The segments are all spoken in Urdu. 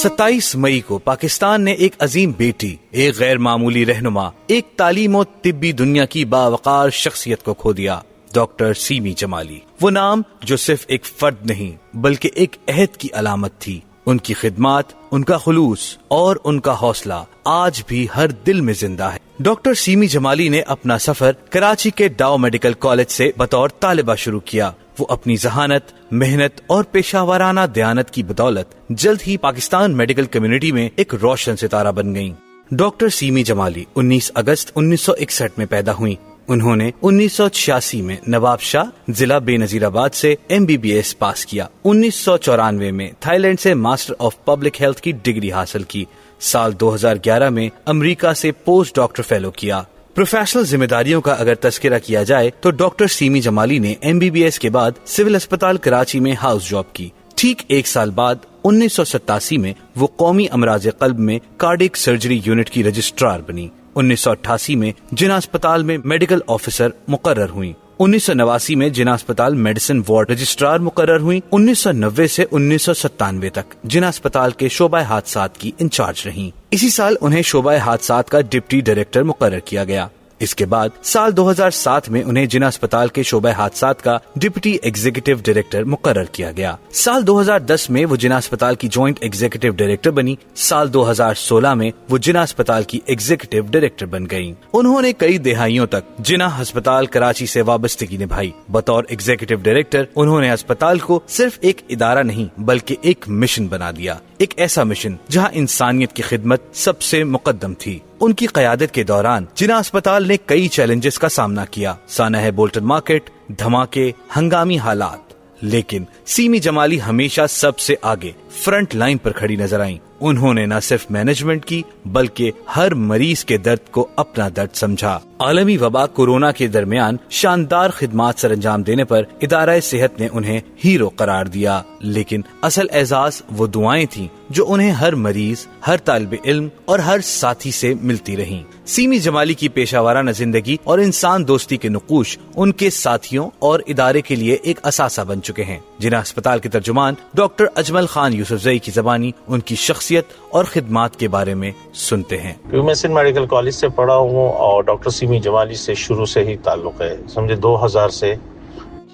27 مئی کو پاکستان نے ایک عظیم بیٹی، ایک غیر معمولی رہنما، ایک تعلیم و طبی دنیا کی باوقار شخصیت کو کھو دیا، ڈاکٹر سیمی جمالی۔ وہ نام جو صرف ایک فرد نہیں بلکہ ایک عہد کی علامت تھی۔ ان کی خدمات، ان کا خلوص اور ان کا حوصلہ آج بھی ہر دل میں زندہ ہے۔ ڈاکٹر سیمی جمالی نے اپنا سفر کراچی کے ڈاؤ میڈیکل کالج سے بطور طالبہ شروع کیا۔ وہ اپنی ذہانت، محنت اور پیشہ ورانہ دیانت کی بدولت جلد ہی پاکستان میڈیکل کمیونٹی میں ایک روشن ستارہ بن گئیں۔ ڈاکٹر سیمی جمالی 19 اگست 1961 میں پیدا ہوئیں۔ انہوں نے 1986 میں نواب شاہ ضلع بے نظیر آباد سے MBBS پاس کیا۔ 1994 میں تھائی لینڈ سے ماسٹر آف پبلک ہیلتھ کی ڈگری حاصل کی۔ سال 2011 میں امریکہ سے پوسٹ ڈاکٹر فیلو کیا۔ پروفیشنل ذمہ داریوں کا اگر تذکرہ کیا جائے تو ڈاکٹر سیمی جمالی نے MBBS کے بعد سول اسپتال کراچی میں ہاؤس جاب کی۔ ٹھیک ایک سال بعد 1987 میں وہ قومی امراض قلب میں کارڈیک سرجری یونٹ کی رجسٹرار بنی۔ 1988 میں جناح اسپتال میں میڈیکل آفیسر مقرر ہوئی۔ 1989 میں جناح اسپتال میڈیسن وارڈ رجسٹرار مقرر ہوئی۔ 1990 سے 1997 تک جناح اسپتال کے شعبہ حادثات کی انچارج رہیں۔ اسی سال انہیں شعبہ حادثات کا ڈپٹی ڈائریکٹر مقرر کیا گیا۔ اس کے بعد سال 2007 میں انہیں جناح اسپتال کے شعبہ حادثات کا ڈپٹی ایگزیکٹو ڈائریکٹر مقرر کیا گیا۔ سال 2010 میں وہ جناح اسپتال کی جوائنٹ ایگزیکٹو ڈائریکٹر بنی۔ سال 2016 میں وہ جناح اسپتال کی ایگزیکٹو ڈائریکٹر بن گئیں۔ انہوں نے کئی دہائیوں تک جناح اسپتال کراچی سے وابستگی نبھائی۔ بطور ایگزیکٹو ڈائریکٹر انہوں نے اسپتال کو صرف ایک ادارہ نہیں بلکہ ایک مشن بنا دیا، ایک ایسا مشن جہاں انسانیت کی خدمت سب سے مقدم تھی۔ ان کی قیادت کے دوران جناح اسپتال نے کئی چیلنجز کا سامنا کیا، سانحہ بولٹن مارکیٹ، دھماکے، ہنگامی حالات، لیکن سیمی جمالی ہمیشہ سب سے آگے فرنٹ لائن پر کھڑی نظر آئیں۔ انہوں نے نہ صرف مینجمنٹ کی بلکہ ہر مریض کے درد کو اپنا درد سمجھا۔ عالمی وبا کورونا کے درمیان شاندار خدمات سر انجام دینے پر ادارہ صحت نے انہیں ہیرو قرار دیا، لیکن اصل اعزاز وہ دعائیں تھیں جو انہیں ہر مریض، ہر طالب علم اور ہر ساتھی سے ملتی رہیں۔ سیمی جمالی کی پیشہ ورانہ زندگی اور انسان دوستی کے نقوش ان کے ساتھیوں اور ادارے کے لیے ایک اثاثہ بن چکے ہیں۔ جناح اسپتال کے ترجمان ڈاکٹر اجمل خان یوسفزئی کی زبانی ان کی شخصیت اور خدمات کے بارے میں سنتے ہیں۔ میں سندھ میڈیکل کالج سے پڑھا ہوں اور ڈاکٹر سیمی جمالی سے شروع سے ہی تعلق ہے۔ سمجھے 2000 سے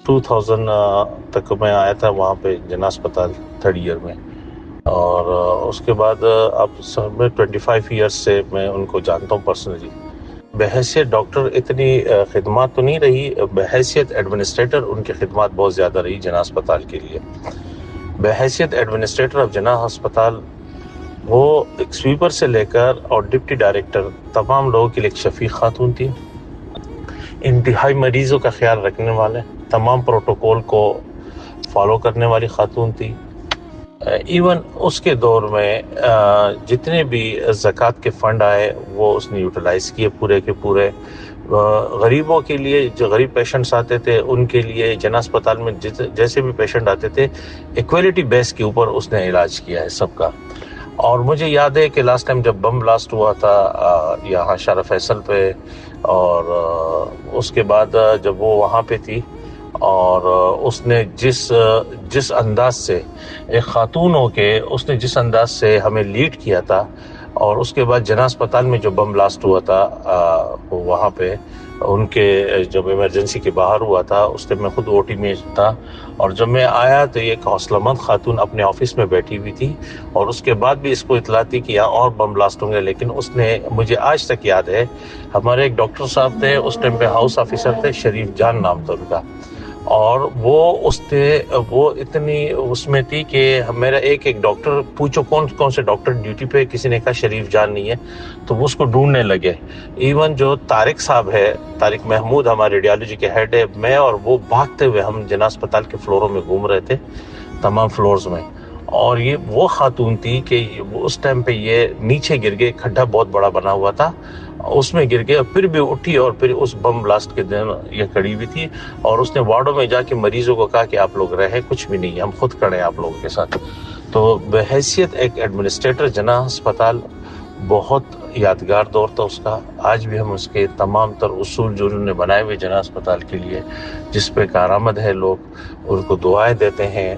2000 تک میں آیا تھا وہاں پہ جناح اسپتال 3rd ایئر میں، اور اس کے بعد اب 25 ایئرس سے میں ان کو جانتا ہوں پرسنلی۔ بحیثیت ڈاکٹر اتنی خدمات تو نہیں رہی، بحیثیت ایڈمنسٹریٹر ان کی خدمات بہت زیادہ رہی جناح اسپتال کے لیے۔ بحیثیت ایڈمنسٹریٹر آف جناح اسپتال وہ ایک سویپر سے لے کر اور ڈپٹی ڈائریکٹر تمام لوگوں کے لیے ایک شفیق خاتون تھی، انتہائی مریضوں کا خیال رکھنے والے، تمام پروٹوکول کو فالو کرنے والی خاتون تھی۔ ایون اس کے دور میں جتنے بھی زکوٰۃ کے فنڈ آئے وہ اس نے یوٹیلائز کیے پورے کے پورے۔ غریبوں کے لیے، جو غریب پیشنٹس آتے تھے ان کے لیے جناح اسپتال میں جیسے بھی پیشنٹ آتے تھے ایکویلٹی بیس کے اوپر اس نے علاج کیا ہے سب کا۔ اور مجھے یاد ہے کہ لاسٹ ٹائم جب بم بلاسٹ ہوا تھا یہاں شارع فیصل پہ، اور اس کے بعد جب وہ وہاں پہ تھی اور اس نے جس انداز سے ایک خاتون ہو کے اس نے جس انداز سے ہمیں لیڈ کیا تھا، اور اس کے بعد جناح اسپتال میں جو بم بلاسٹ ہوا تھا وہاں پہ ان کے جب ایمرجنسی کے باہر ہوا تھا اس ٹائم میں خود OT میں تھا، اور جب میں آیا تو ایک حوصلہ مند خاتون اپنے آفس میں بیٹھی ہوئی تھی، اور اس کے بعد بھی اس کو اطلاع تھی کہ یہاں اور بم بلاسٹ ہوں گے، لیکن اس نے، مجھے آج تک یاد ہے، ہمارے ایک ڈاکٹر صاحب تھے اس ٹائم پہ، ہاؤس آفیسر تھے، شریف جان نام تھا ان کا، اور وہ اتنی اس میں تھی کہ میرا ایک ڈاکٹر پوچھو کون سے ڈاکٹر ڈیوٹی پہ، کسی نے کہا شریف جان نہیں ہے، تو وہ اس کو ڈھونڈنے لگے۔ ایون جو طارق صاحب ہے، طارق محمود ہمارے ریڈیالوجی کے ہیڈ ہے، میں اور وہ بھاگتے ہوئے ہم جناح اسپتال کے فلوروں میں گھوم رہے تھے، تمام فلورز میں، اور یہ وہ خاتون تھی کہ اس ٹائم پہ یہ نیچے گر گئے، کھڈا بہت بڑا بنا ہوا تھا، اس میں گر گئے، پھر بھی اٹھی، اور پھر اس بم بلاسٹ کے دن یہ کھڑی ہوئی تھی، اور اس نے وارڈوں میں جا کے مریضوں کو کہا کہ آپ لوگ رہے، کچھ بھی نہیں، ہم خود کھڑے ہیں آپ لوگوں کے ساتھ۔ تو بحیثیت ایک ایڈمنسٹریٹر جناح اسپتال بہت یادگار دور تھا اس کا۔ آج بھی ہم اس کے تمام تر اصول جو انہوں نے بنائے ہوئے جناح اسپتال کے لیے، جس پہ کارآمد ہے، لوگ ان کو دعائیں دیتے ہیں،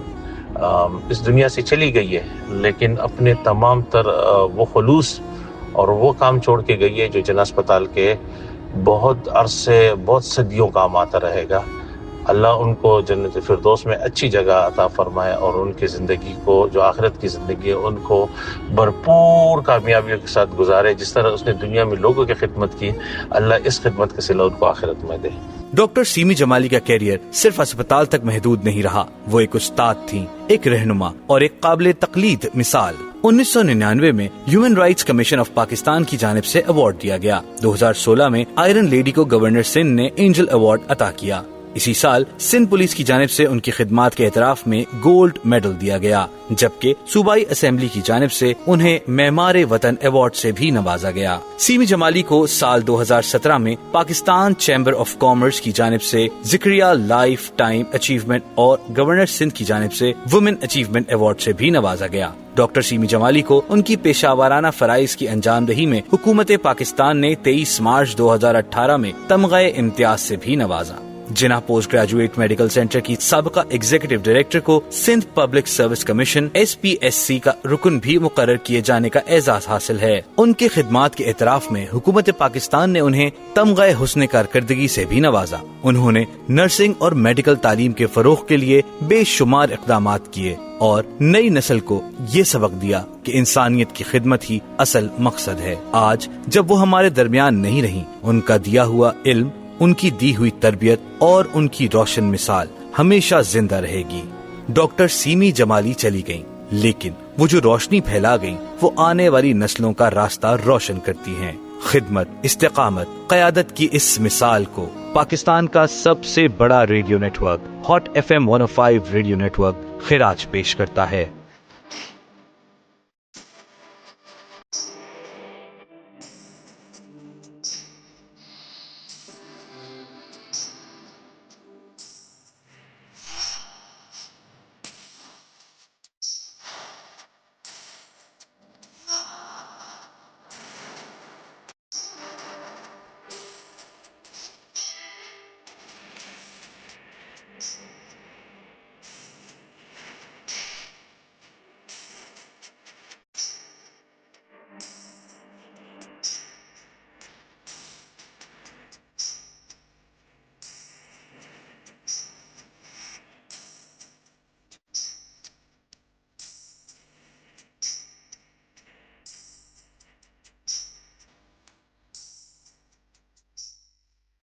اس دنیا سے چلی گئی ہے، لیکن اپنے تمام تر وہ خلوص اور وہ کام چھوڑ کے گئی ہے جو جن اسپتال کے بہت عرصے، بہت صدیوں کام آتا رہے گا۔ اللہ ان کو جنت فردوس میں اچھی جگہ عطا فرمائے اور ان کی زندگی کو، جو آخرت کی زندگی ہے، ان کو بھرپور کامیابیوں کے ساتھ گزارے۔ جس طرح اس نے دنیا میں لوگوں کی خدمت کی، اللہ اس خدمت کا صلہ ان کو آخرت میں دے۔ ڈاکٹر سیمی جمالی کا کیریئر صرف اسپتال تک محدود نہیں رہا، وہ ایک استاد تھیں، ایک رہنما اور ایک قابل تقلید مثال۔ 1999 میں human rights commission of Pakistan کی جانب سے ایوارڈ دیا گیا۔ 2016 میں آئرن لیڈی کو گورنر سندھ نے اینجل ایوارڈ عطا کیا۔ اسی سال سندھ پولیس کی جانب سے ان کی خدمات کے اعتراف میں گولڈ میڈل دیا گیا، جبکہ صوبائی اسمبلی کی جانب سے انہیں معمار وطن ایوارڈ سے بھی نوازا گیا۔ سیمی جمالی کو سال 2017 میں پاکستان چیمبر آف کامرس کی جانب سے ذکریہ لائف ٹائم اچیومنٹ اور گورنر سندھ کی جانب سے وومن اچیومنٹ ایوارڈ سے بھی نوازا گیا۔ ڈاکٹر سیمی جمالی کو ان کی پیشہ ورانہ فرائض کی انجام دہی میں حکومت پاکستان نے 23 مارچ 2018 میں تمغہ امتیاز سے بھی نوازا۔ جناح پوسٹ گریجویٹ میڈیکل سینٹر کی سابقہ ایگزیکٹو ڈائریکٹر کو Sindh public service commission SPSC کا رکن بھی مقرر کیے جانے کا اعزاز حاصل ہے۔ ان کی خدمات کے اعتراف میں حکومت پاکستان نے انہیں تمغہ حسن کارکردگی سے بھی نوازا۔ انہوں نے نرسنگ اور میڈیکل تعلیم کے فروغ کے لیے بے شمار اقدامات کیے اور نئی نسل کو یہ سبق دیا کہ انسانیت کی خدمت ہی اصل مقصد ہے۔ آج جب وہ ہمارے درمیان نہیں رہی، ان کا دیا ہوا علم، ان کی دی ہوئی تربیت اور ان کی روشن مثال ہمیشہ زندہ رہے گی۔ ڈاکٹر سیمی جمالی چلی گئیں، لیکن وہ جو روشنی پھیلا گئیں وہ آنے والی نسلوں کا راستہ روشن کرتی ہیں۔ خدمت، استقامت، قیادت کی اس مثال کو پاکستان کا سب سے بڑا radio network hot FM 105 radio network خراج پیش کرتا ہے۔